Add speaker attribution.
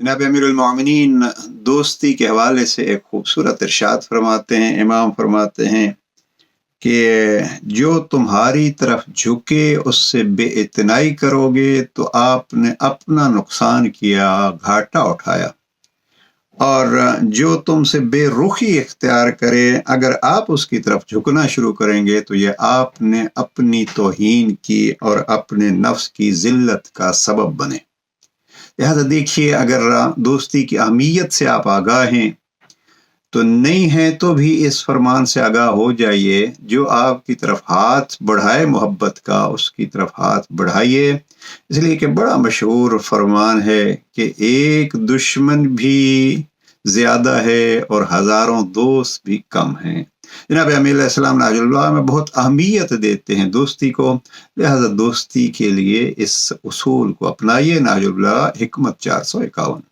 Speaker 1: जनाब अमीरुल मोमिनीन दोस्ती के हवाले से एक खूबसूरत इरशाद फरमाते हैं। इमाम फरमाते हैं कि जो तुम्हारी तरफ झुके उससे बेइतनाई करोगे तो आपने अपना नुकसान किया, घाटा उठाया। और जो तुमसे बेरुखी इख्तियार करे, अगर आप उसकी तरफ झुकना शुरू करेंगे तो ये आपने अपनी तौहीन की और अपने नफ्स की जिल्लत का सबब बने। लिहाजा देखिए, अगर दोस्ती की अहमियत से आप आगाह हैं तो नहीं है तो भी इस फरमान से आगाह हो जाइए, जो आपकी तरफ हाथ बढ़ाए मोहब्बत का उसकी तरफ हाथ बढ़ाइए। इसलिए कि बड़ा मशहूर फरमान है कि एक दुश्मन भी ज़्यादा है और हज़ारों दोस्त भी कम हैं। जनाब अमीर अलैहिस्सलाम नाजुल्लाह में बहुत अहमियत देते हैं दोस्ती को। लिहाजा दोस्ती के लिए इस उसूल को अपनाइए। नाजुल्लाह हिकमत 451।